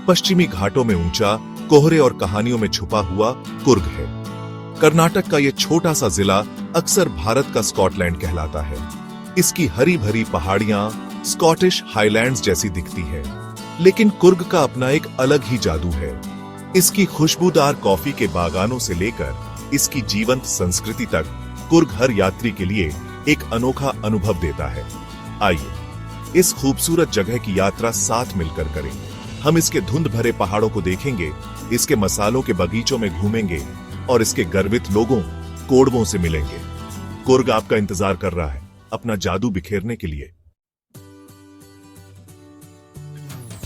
पश्चिमी घाटों में ऊंचा, कोहरे और कहानियों में छुपा हुआ कुर्ग है। कर्नाटक का यह छोटा सा जिला अक्सर भारत का स्कॉटलैंड कहलाता है। इसकी हरी भरी पहाड़ियां स्कॉटिश हाईलैंड्स जैसी दिखती हैं, लेकिन कुर्ग का अपना एक अलग ही जादू है। इसकी खुशबूदार कॉफी के बागानों से लेकर इसकी जीवंत संस्कृति तक कुर्ग हर यात्री के लिए एक अनोखा अनुभव देता है। आइए इस खूबसूरत जगह की यात्रा साथ मिलकर करें। हम इसके धुंध भरे पहाड़ों को देखेंगे, इसके मसालों के बगीचों में घूमेंगे और इसके गर्वित लोगों कोडवों से मिलेंगे। कुर्ग आपका इंतजार कर रहा है अपना जादू बिखेरने के लिए।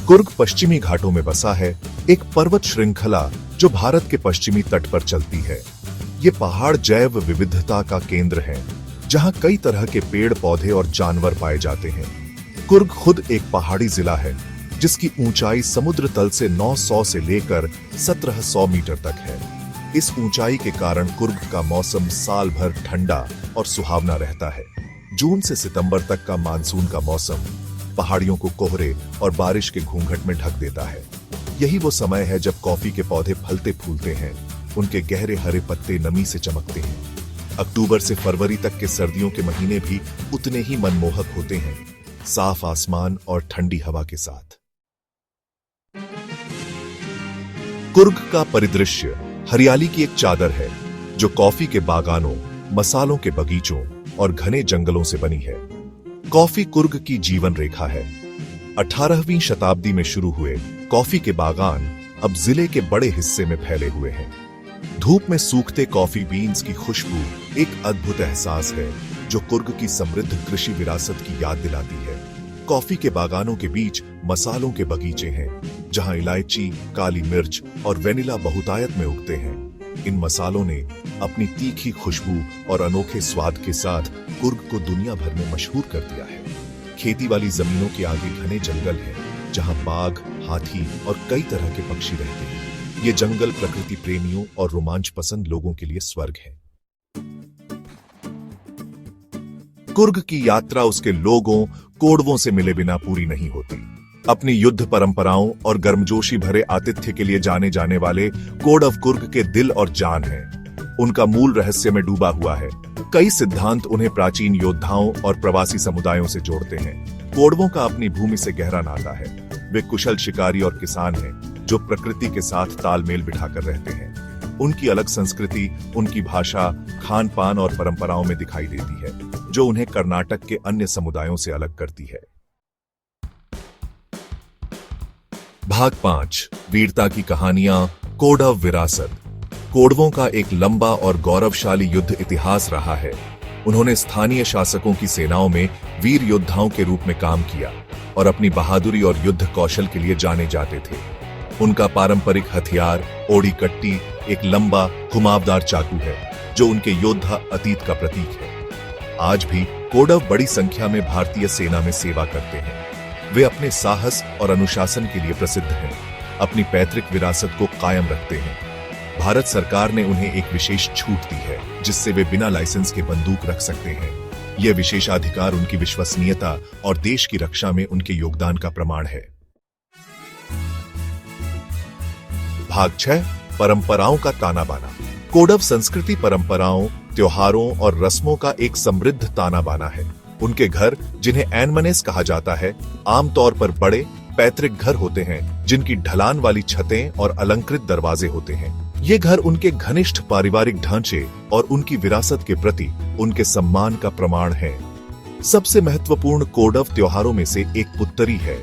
कुर्ग पश्चिमी घाटों में बसा है, एक पर्वत श्रृंखला जो भारत के पश्चिमी तट पर चलती है। ये पहाड़ जैव विविधता का केंद्र है, जहां कई तरह के पेड़ पौधे और जानवर पाए जाते हैं। कुर्ग खुद एक पहाड़ी जिला है, जिसकी ऊंचाई समुद्र तल से 900 से लेकर 1700 मीटर तक है। इस ऊंचाई के कारण कुर्ग का मौसम साल भर ठंडा और सुहावना रहता है। जून से सितंबर तक का मानसून का मौसम पहाड़ियों को कोहरे और बारिश के घूंघट में ढक देता है। यही वो समय है जब कॉफी के पौधे फलते फूलते हैं, उनके गहरे हरे पत्ते नमी से चमकते हैं। अक्टूबर से फरवरी तक के सर्दियों के महीने भी उतने ही मनमोहक होते हैं, साफ आसमान और ठंडी हवा के साथ। कुर्ग का परिदृश्य हरियाली की एक चादर है, जो कॉफी के बागानों, मसालों के बगीचों और घने जंगलों से बनी है। कॉफी कुर्ग की जीवन रेखा है। 18वीं शताब्दी में शुरू हुए कॉफी के बागान अब जिले के बड़े हिस्से में फैले हुए हैं। धूप में सूखते कॉफी बीन्स की खुशबू एक अद्भुत एहसास है, जो कुर्ग की समृद्ध कृषि विरासत की याद दिलाती है। कॉफी के बागानों के बीच मसालों के बगीचे हैं, जहां इलायची, काली मिर्च और वेनिला बहुतायत में उगते हैं। इन मसालों ने अपनी तीखी खुशबू और अनोखे स्वाद के साथ कुर्ग को दुनिया भर में मशहूर कर दिया है। खेती वाली जमीनों के आगे घने जंगल हैं, जहां बाघ, हाथी और कई तरह के पक्षी रहते हैं। ये जंगल प्रकृति प्रेमियों और रोमांच पसंद लोगों के लिए स्वर्ग है। कुर्ग की यात्रा उसके लोगों, कोडवों से मिले बिना पूरी नहीं होती। अपनी युद्ध परंपराओं और गर्मजोशी भरे आतिथ्य के लिए जाने जाने वाले कोडव कुर्ग के दिल और जान हैं। उनका मूल रहस्य में डूबा हुआ है। कई सिद्धांत उन्हें प्राचीन योद्धाओं और प्रवासी समुदायों से जोड़ते हैं। कोडवों का अपनी भूमि से गहरा नाता है। वे कुशल शिकारी और किसान हैं, जो प्रकृति के साथ तालमेल बिठाकर रहते हैं। उनकी अलग संस्कृति, उनकी भाषा, खान पान और परंपराओं में दिखाई देती है, जो उन्हें कर्नाटक के अन्य समुदायों से अलग करती है। भाग 5, वीरता की कहानियां, कोडव विरासत। कोडवों का एक लंबा और गौरवशाली युद्ध इतिहास रहा है। उन्होंने स्थानीय शासकों की सेनाओं में वीर योद्धाओं के रूप में काम किया और अपनी बहादुरी और युद्ध कौशल के लिए जाने जाते थे। उनका पारंपरिक हथियार ओडी कट्टी एक लंबा घुमावदार चाकू है, जो उनके योद्धा अतीत का प्रतीक है। आज भी कोडव बड़ी संख्या में भारतीय सेना में सेवा करते हैं। वे अपने साहस और अनुशासन के लिए प्रसिद्ध हैं, अपनी पैतृक विरासत को कायम रखते हैं। भारत सरकार ने उन्हें एक विशेष छूट दी है, जिससे वे बिना लाइसेंस के बंदूक रख सकते हैं। यह विशेषाधिकार उनकी विश्वसनीयता और देश की रक्षा में उनके योगदान का प्रमाण है। भाग 6, परंपराओं का ताना बाना। कोडव संस्कृति परंपराओं, त्योहारों और रस्मों का एक समृद्ध ताना बाना है। उनके घर, जिन्हें एनमनेस कहा जाता है, आमतौर पर बड़े पैतृक घर होते हैं, जिनकी ढलान वाली छतें और अलंकृत दरवाजे होते हैं। ये घर उनके घनिष्ठ पारिवारिक ढांचे और उनकी विरासत के प्रति उनके सम्मान का प्रमाण है। सबसे महत्वपूर्ण कोडव त्योहारों में से एक पुत्तरी है,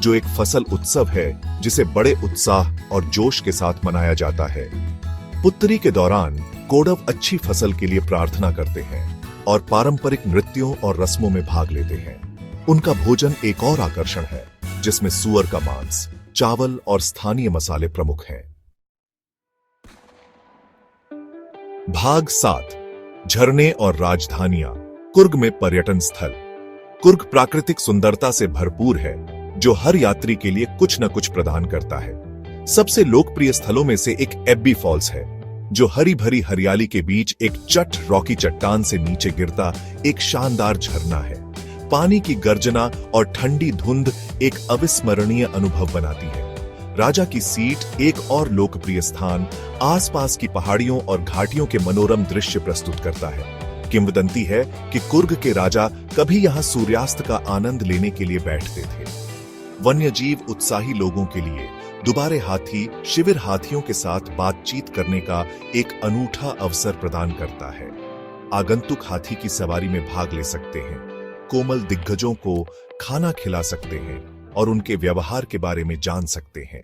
जो एक फसल उत्सव है जिसे बड़े उत्साह और जोश के साथ मनाया जाता है। पुत्तरी के दौरान कोडव अच्छी फसल के लिए प्रार्थना करते हैं और पारंपरिक नृत्यों और रस्मों में भाग लेते हैं। उनका भोजन एक और आकर्षण है, जिसमें सूअर का मांस, चावल और स्थानीय मसाले प्रमुख हैं। भाग 7, झरने और राजधानियां। कुर्ग में पर्यटन स्थल। कुर्ग प्राकृतिक सुंदरता से भरपूर है, जो हर यात्री के लिए कुछ न कुछ प्रदान करता है। सबसे लोकप्रिय स्थलों में से एक एब्बी फॉल्स है, जो हरी भरी हरियाली के बीच एक रॉकी चट्टान से नीचे गिरता एक शानदार झरना है। पानी की गर्जना और ठंडी धुंध एक अविस्मरणीय अनुभव बनाती है। राजा की सीट एक और लोकप्रिय स्थान आसपास की पहाड़ियों और घाटियों के मनोरम दृश्य प्रस्तुत करता है। किंवदंती है कि कुर्ग के राजा कभी यहां सूर्यास्त का आनंद लेने के लिए बैठते थे। वन्यजीव उत्साही लोगों के लिए दुबारे हाथी शिविर हाथियों के साथ बातचीत करने का एक अनूठा अवसर प्रदान करता है। आगंतुक हाथी की सवारी में भाग ले सकते हैं, कोमल दिग्गजों को खाना खिला सकते हैं और उनके व्यवहार के बारे में जान सकते हैं।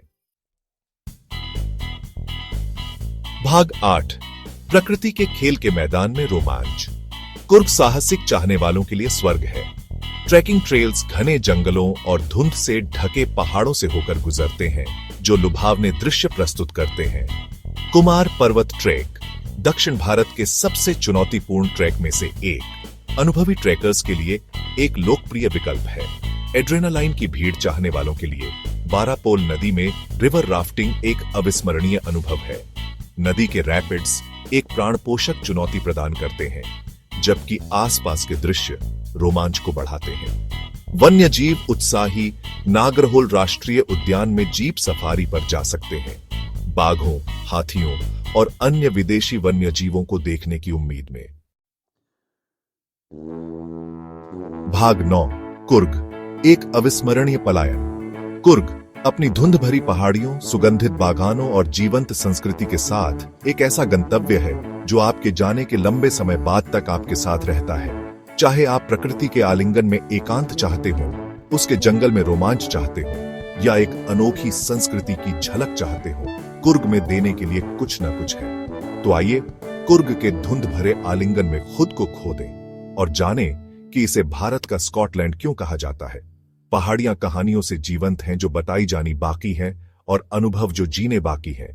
भाग 8 प्रकृति के खेल के मैदान में रोमांच। कुर्ग साहसिक चाहने वालों के लिए स्वर्ग है। ट्रैकिंग ट्रेल्स घने जंगलों और धुंध से ढके पहाड़ों से होकर गुजरते हैं, जो लुभावने दृश्य प्रस्तुत करते हैं। कुमार पर्वत ट्रैक दक्षिण भारत के सबसे चुनौतीपूर्ण ट्रैक में से एक अनुभवी ट्रैकर्स के लिए एक लोकप्रिय विकल्प है। एड्रेनालाइन की भीड़ चाहने वालों के लिए बारापोल नदी में रिवर राफ्टिंग एक अविस्मरणीय अनुभव है। नदी के रैपिड्स एक प्राणपोषक चुनौती प्रदान करते हैं, जबकि आसपास के दृश्य रोमांच को बढ़ाते हैं। वन्यजीव उत्साही नागरहोल राष्ट्रीय उद्यान में जीप सफारी पर जा सकते हैं, बाघों, हाथियों और अन्य विदेशी वन्यजीवों को देखने की उम्मीद में। भाग 9 कुर्ग एक अविस्मरणीय पलायन। कुर्ग अपनी धुंध भरी पहाड़ियों, सुगंधित बागानों और जीवंत संस्कृति के साथ एक ऐसा गंतव्य है जो आपके जाने के लंबे समय बाद तक आपके साथ रहता है। चाहे आप प्रकृति के आलिंगन में एकांत चाहते हो, उसके जंगल में रोमांच चाहते हो या एक अनोखी संस्कृति की झलक चाहते हो, कुर्ग में देने के लिए कुछ न कुछ है। तो आइए कुर्ग के धुंध भरे आलिंगन में खुद को खो दें और जानें कि इसे भारत का स्कॉटलैंड क्यों कहा जाता है। पहाड़ियां कहानियों से जीवंत हैं जो बताई जानी बाकी हैं और अनुभव जो जीने बाकी हैं।